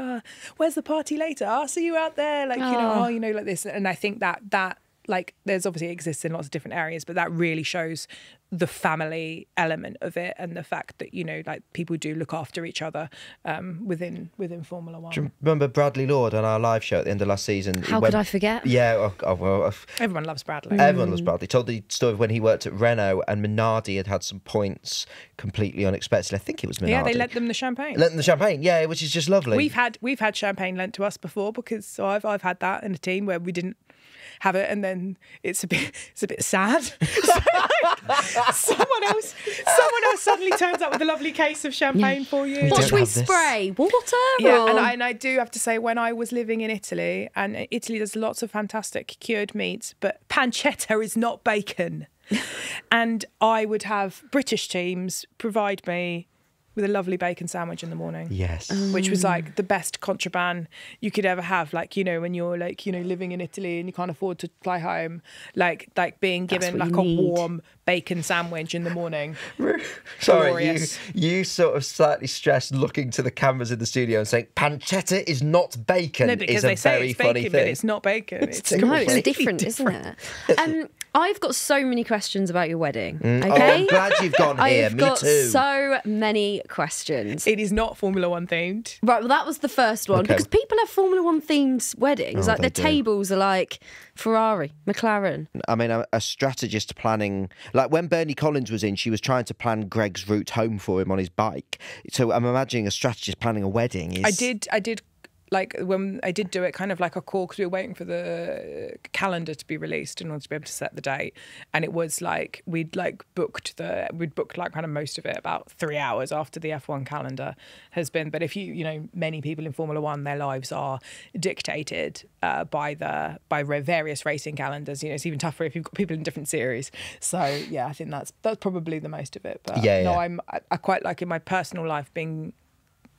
where's the party later, I'll see you out there, like, you know, you know, like this. And I think that like, there's obviously exists in lots of different areas, but that really shows the family element of it, and the fact that, you know, like, people do look after each other within Formula One. Do you remember Bradley Lord on our live show at the end of last season? How could I forget? Yeah, well, everyone loves Bradley. Everyone loves Bradley. Told the story of when he worked at Renault and Minardi had some points completely unexpectedly. I think it was Minardi. Yeah, they lent them the champagne. Lent them the champagne, yeah, which is just lovely. We've had champagne lent to us before, because so I've had that in a team where we didn't have it, and then it's a bit sad. So, like, someone else suddenly turns up with a lovely case of champagne for you. What should we spray? Water? Yeah, and I do have to say, when I was living in Italy, and Italy does lots of fantastic cured meats, but pancetta is not bacon. And I would have British teams provide me with a lovely bacon sandwich in the morning. Yes. Which was like the best contraband you could ever have. Like, you know, when you're like, you know, living in Italy and you can't afford to fly home, like being given like a warm bacon sandwich in the morning. Sorry, you sort of slightly stressed looking to the cameras in the studio and saying pancetta is not bacon. No, because is they a say very it's funny bacon, thing. but it's not bacon. It's different, isn't it? I've got so many questions about your wedding. Okay, Oh, I'm glad you've gone here. I've Me got too. so many questions. It is not Formula One themed. Right, well, that was the first one, because people have Formula One themed weddings. Like, they the tables are like Ferrari, McLaren. I mean, a strategist planning, like when Bernie Collins was in, she was trying to plan Greg's route home for him on his bike. So I'm imagining a strategist planning a wedding is... I did. Like, when I did do it, kind of like a call, because we were waiting for the calendar to be released in order to be able to set the date, and it was like we'd booked like kind of most of it about 3 hours after the F1 calendar has been. But if you know, many people in Formula One, their lives are dictated by various racing calendars. You know, it's even tougher if you've got people in different series. So yeah, I think that's probably the most of it. But I quite like in my personal life being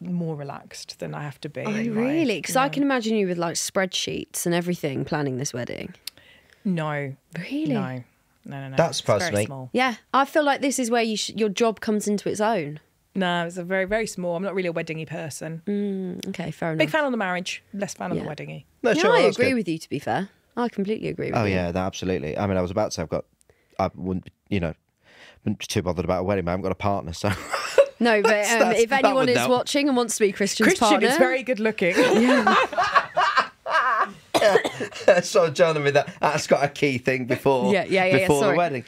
more relaxed than I have to be. Oh, really? Because I can imagine you with like spreadsheets and everything planning this wedding. No. Really? No. That surprised me. Small. Yeah, I feel like this is where your job comes into its own. No, it's a very, very small. I'm not really a weddingy person. Okay, fair enough. Big fan on the marriage, less fan on the weddingy. No, Yeah, sure, I that's agree good. with you, to be fair. I completely agree with you. Oh, yeah, absolutely. I mean, I was about to say I wouldn't, you know, too bothered about a wedding. I haven't got a partner, so. No, but if anyone is watching and wants to be Christian's partner... Christian is very good looking. So, John, I mean, that's got a key thing before the wedding.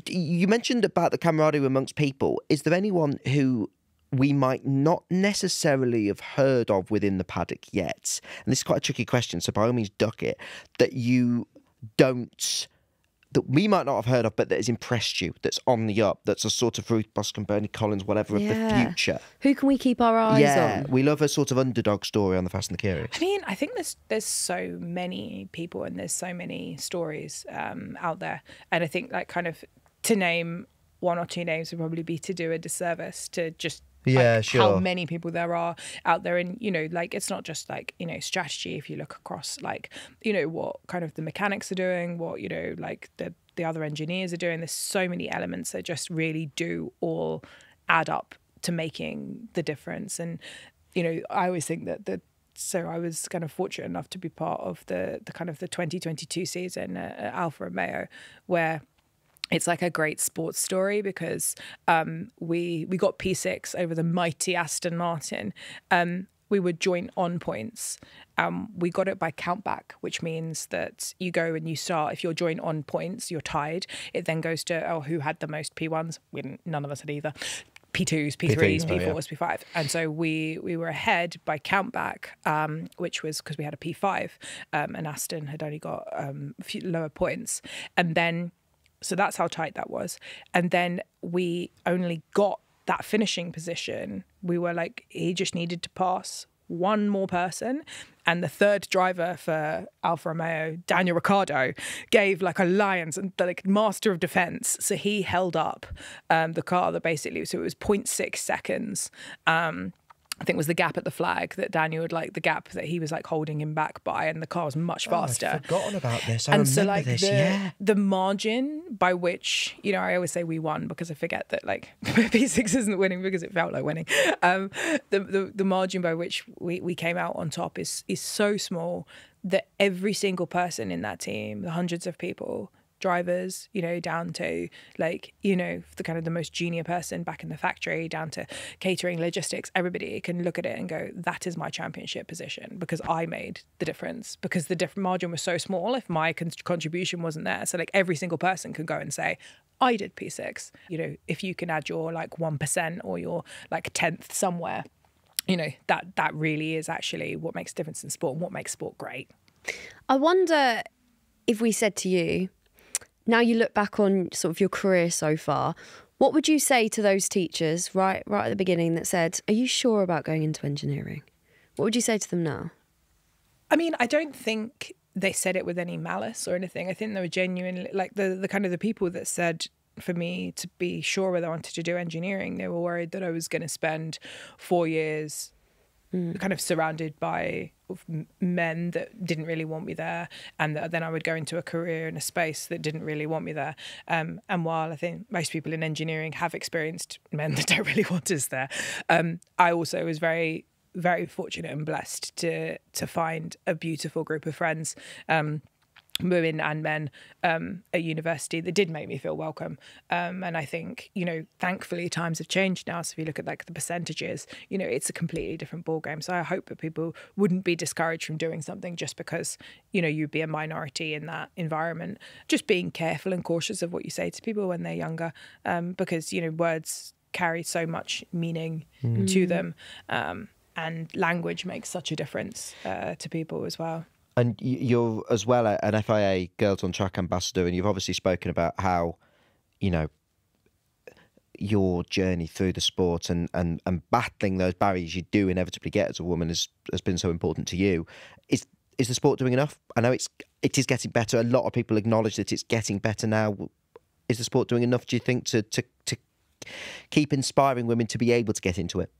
You mentioned about the camaraderie amongst people. Is there anyone who we might not necessarily have heard of within the paddock yet? And this is quite a tricky question, so by all means duck it, that we might not have heard of, but that has impressed you, that's on the up, that's a sort of Ruth Buscombe, Bernie Collins, whatever, of the future. Who can we keep our eyes on? We love a sort of underdog story on the Fast and the Curious. I mean, I think there's so many people and there's so many stories out there. And I think like kind of to name one or two names would probably be to do a disservice to just how many people there are out there. And, you know, like, it's not just like, you know, strategy. If you look across, like, you know, what kind of the mechanics are doing, what, you know, like the other engineers are doing, there's so many elements that just really do all add up to making the difference. And, you know, I always think so I was kind of fortunate enough to be part of the kind of the 2022 season at Alfa Romeo, where it's like a great sports story because we got P6 over the mighty Aston Martin. We were joint on points. We got it by countback, which means that you go and you start. If you're joint on points, you're tied. It then goes to who had the most P1s. None of us had either. P2s, P3s, P4s, P5. And so we were ahead by countback, which was because we had a P5 and Aston had only got a few lower points. And then, so that's how tight that was. And then we only got that finishing position. We were like, he just needed to pass one more person. And the third driver for Alfa Romeo, Daniel Ricciardo, gave like a lion's and like master of defense. So he held up the car that basically, so it was 0.6 seconds. I think was the gap at the flag that Daniel had, like the gap that he was like holding him back by, and the car was much faster. I'd forgotten about this. I remember this. The margin by which, you know, I always say we won because I forget that like P6 isn't winning because it felt like winning. The margin by which we came out on top is so small that every single person in that team, the hundreds of people, drivers, you know, down to like, you know, the kind of the most junior person back in the factory, down to catering, logistics, everybody can look at it and go, that is my championship position because I made the difference, because the different margin was so small if my contribution wasn't there. So like every single person can go and say, I did P6. You know, if you can add your like 1% or your like 10th somewhere, you know, that really is actually what makes a difference in sport and what makes sport great. I wonder if we said to you, now you look back on sort of your career so far, what would you say to those teachers right at the beginning that said, are you sure about going into engineering? What would you say to them now? I mean, I don't think they said it with any malice or anything. I think they were genuinely, like the kind of the people that said for me to be sure whether I wanted to do engineering, they were worried that I was going to spend 4 years kind of surrounded by men that didn't really want me there, and then I would go into a career in a space that didn't really want me there. And while I think most people in engineering have experienced men that don't really want us there, I also was very, very fortunate and blessed to find a beautiful group of friends, women and men at university that did make me feel welcome. And I think, you know, thankfully times have changed now. So if you look at like the percentages, you know, it's a completely different ballgame. So I hope that people wouldn't be discouraged from doing something just because, you know, you'd be a minority in that environment. Just being careful and cautious of what you say to people when they're younger, because, you know, words carry so much meaning to them. And language makes such a difference to people as well. And you're as well an FIA Girls on Track ambassador, and you've obviously spoken about how, you know, your journey through the sport and battling those barriers you do inevitably get as a woman has been so important to you. Is the sport doing enough? I know it is getting better. A lot of people acknowledge that it's getting better now. Is the sport doing enough, do you think, to keep inspiring women to be able to get into it?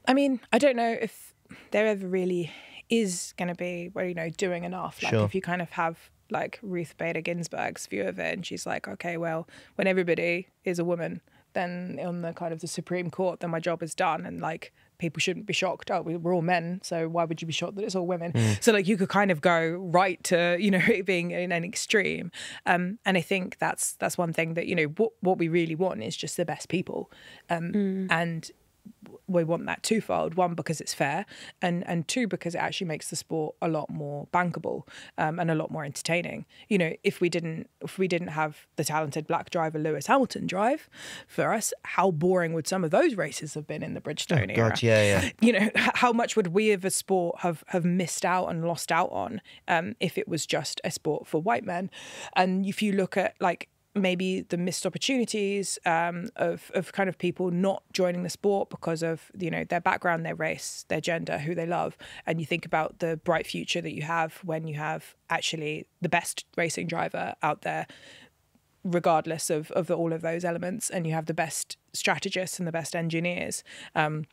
I mean, I don't know if there ever really is going to be, well, you know, doing enough. Like if you kind of have like Ruth Bader Ginsburg's view of it, and she's like, okay, well, when everybody is a woman, then on the kind of the Supreme Court, then my job is done. And like people shouldn't be shocked. Oh, we're all men, so why would you be shocked that it's all women? So like you could kind of go right to, you know, it being in an extreme. And I think that's one thing that, you know, what we really want is just the best people. And we want that twofold. One, because it's fair, and two, because it actually makes the sport a lot more bankable and a lot more entertaining. You know, if we didn't have the talented black driver Lewis Hamilton drive for us, how boring would some of those races have been in the Bridgestone era? God, yeah. You know, how much would we as a sport have missed out and lost out on if it was just a sport for white men? And if you look at like maybe the missed opportunities of kind of people not joining the sport because of, you know, their background, their race, their gender, who they love, and you think about the bright future that you have when you have actually the best racing driver out there, regardless of all of those elements, and you have the best strategists and the best engineers. And,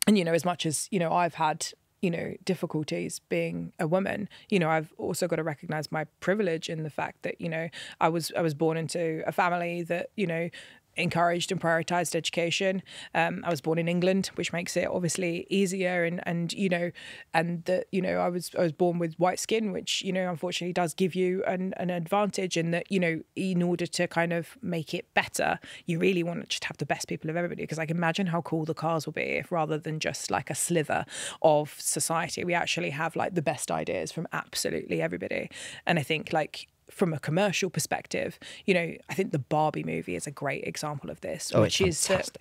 you know, as much as, you know, I've had, you know, difficulties being a woman, you know, I've also got to recognize my privilege in the fact that, you know, I was born into a family that, you know, encouraged and prioritized education. I was born in England, which makes it obviously easier, and you know, and that, you know, I was born with white skin, which, you know, unfortunately does give you an advantage in that, you know, in order to kind of make it better, you really want to just have the best people of everybody, because I can imagine how cool the cars will be if, rather than just like a slither of society, we actually have like the best ideas from absolutely everybody. And I think like from a commercial perspective, you know, I think the Barbie movie is a great example of this, which is that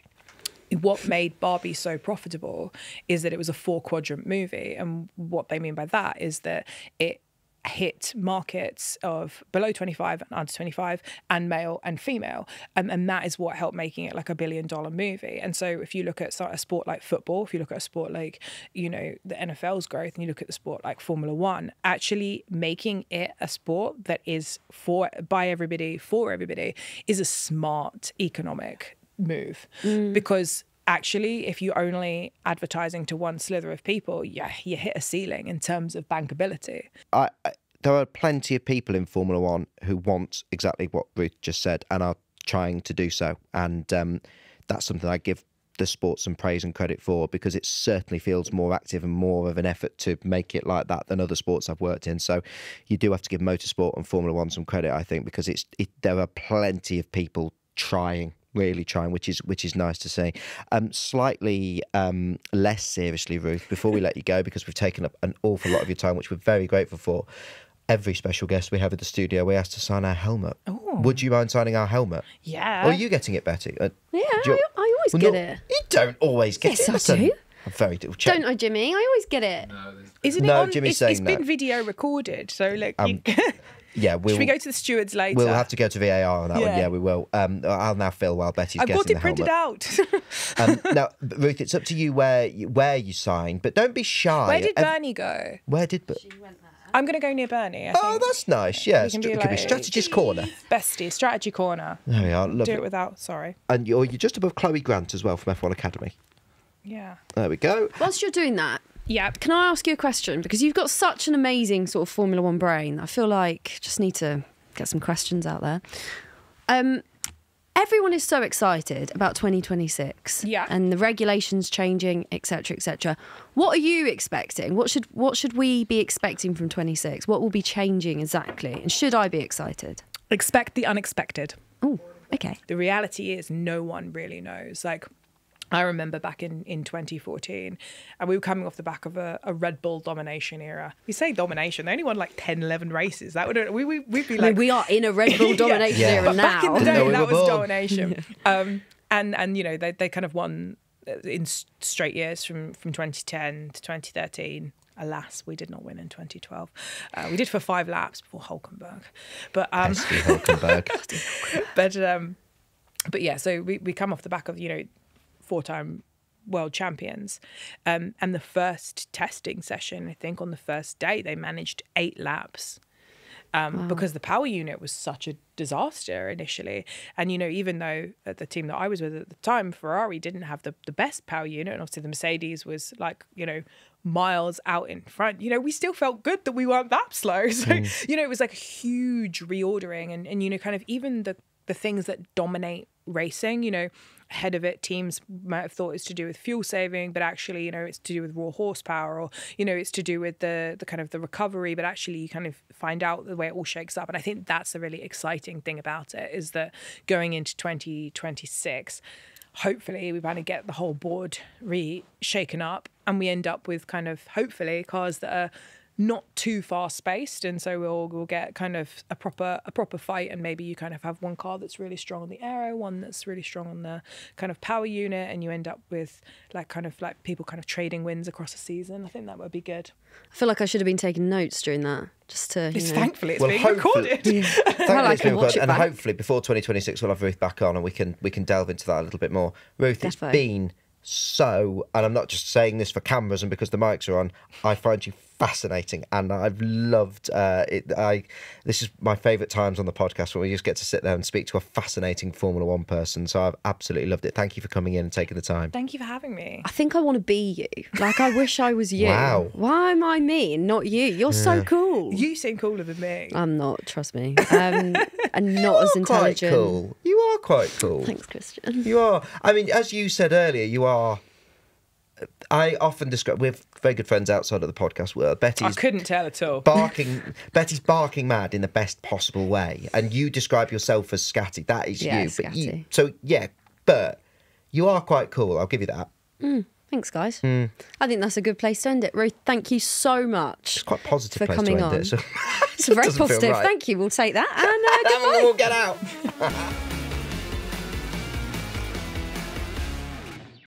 what made Barbie so profitable is that it was a 4-quadrant movie. And what they mean by that is that it hit markets of below 25 and under 25 and male and female, and that is what helped making it like $1 billion movie. And so if you look at a sport like football, if you look at a sport like, you know, the NFL's growth, and you look at the sport like Formula One, actually making it a sport that is by everybody, for everybody, is a smart economic move. Because actually, if you're only advertising to one slither of people, you hit a ceiling in terms of bankability. There are plenty of people in Formula One who want exactly what Ruth just said and are trying to do so. And that's something I give the sport some praise and credit for, because it certainly feels more active and more of an effort to make it like that than other sports I've worked in. So you do have to give motorsport and Formula One some credit, I think, because there are plenty of people really trying, which is nice to see. Slightly less seriously, Ruth, before we let you go, because we've taken up an awful lot of your time, which we're very grateful for. Every special guest we have at the studio, we ask to sign our helmet. Ooh. Would you mind signing our helmet? Yeah. Or are you getting it, Betty? Yeah, I always get it. You don't always get it. Yes, I do. I'm very Don't I, Jimmy? I always get it. Isn't it on? Jimmy's saying it's been video recorded, so look. Yeah, should we go to the stewards later? We'll have to go to VAR on that one. Yeah, we will. I'll now fill while Betty's getting the helmet. I've got it printed out. Now, Ruth, it's up to you where you sign, but don't be shy. Where did Bernie go? She went there. I'm going to near Bernie, I think. Oh, that's nice. Yeah, it could be strategist corner. Bestie, strategy corner. There we are. Lovely. Do it without, sorry. And you're just above Chloe Grant as well from F1 Academy. Yeah. There we go. Whilst you're doing that, yeah, can I ask you a question? Because you've got such an amazing sort of Formula One brain. I feel like just need to get some questions out there. Everyone is so excited about 2026, and the regulations changing, etc., etc. What are you expecting? What should we be expecting from 26? What will be changing exactly? And should I be excited? Expect the unexpected. Oh, okay. The reality is no one really knows. Like, I remember back in 2014, and we were coming off the back of a Red Bull domination era. We say domination, they only won like 10, 11 races. That would we'd be like, we are in a Red Bull domination era but now. Back in the day, that was domination. And you know, they kind of won in straight years from 2010 to 2013. Alas, we did not win in 2012. We did for 5 laps before Hulkenberg, but Hulkenberg. but yeah, so we come off the back of, you know, 4-time world champions, and the first testing session, I think on the first day they managed 8 laps because the power unit was such a disaster initially. And, you know, even though the team that I was with at the time, Ferrari, didn't have the best power unit, and obviously the Mercedes was like, you know, miles out in front, you know, we still felt good that we weren't that slow. So, you know, it was like a huge reordering, and you know, kind of even the things that dominate racing. Ahead of it, teams might have thought it's to do with fuel saving, but actually, it's to do with raw horsepower, or, it's to do with the kind of the recovery, but actually you kind of find out the way it all shakes up. And I think that's the really exciting thing about it, is that going into 2026, hopefully we kind of get the whole board shaken up, and we end up with kind of, hopefully, cars that are not too fast spaced, and so we'll get kind of a proper fight, and maybe you kind of have one car that's really strong on the aero, one that's really strong on the kind of power unit, and you end up with like people kind of trading wins across a season. I think that would be good. I feel like I should have been taking notes during that, just to thankfully it's being recorded. Thankfully it's being recorded, and hopefully before 2026 we'll have Ruth back on, and we can delve into that a little bit more. Ruth, Defo. It's been so, and I'm not just saying this for cameras and because the mics are on, I find you fascinating, and I've loved it. This is my favourite times on the podcast, when we just get to sit there and speak to a fascinating Formula One person. So I've absolutely loved it. Thank you for coming in and taking the time. Thank you for having me. I think I want to be you. Like, I wish I was you. Wow. Why am I me and not you? You're so cool. You seem cooler than me. I'm not, trust me. And not as intelligent. Quite cool. You are quite cool. Thanks, Christian. You are. I mean, as you said earlier, you are. I often describe, we're very good friends outside of the podcast world. I couldn't tell at all. Betty's barking mad in the best possible way, and you describe yourself as scatty. That is Yeah, you. scatty. But you are quite cool. I'll give you that. Thanks, guys. I think that's a good place to end it. Ruth, thank you so much. It's quite a positive for place coming to end on. it. So It's very doesn't feel positive. right. Thank you. We'll take that. And goodbye. We'll get out.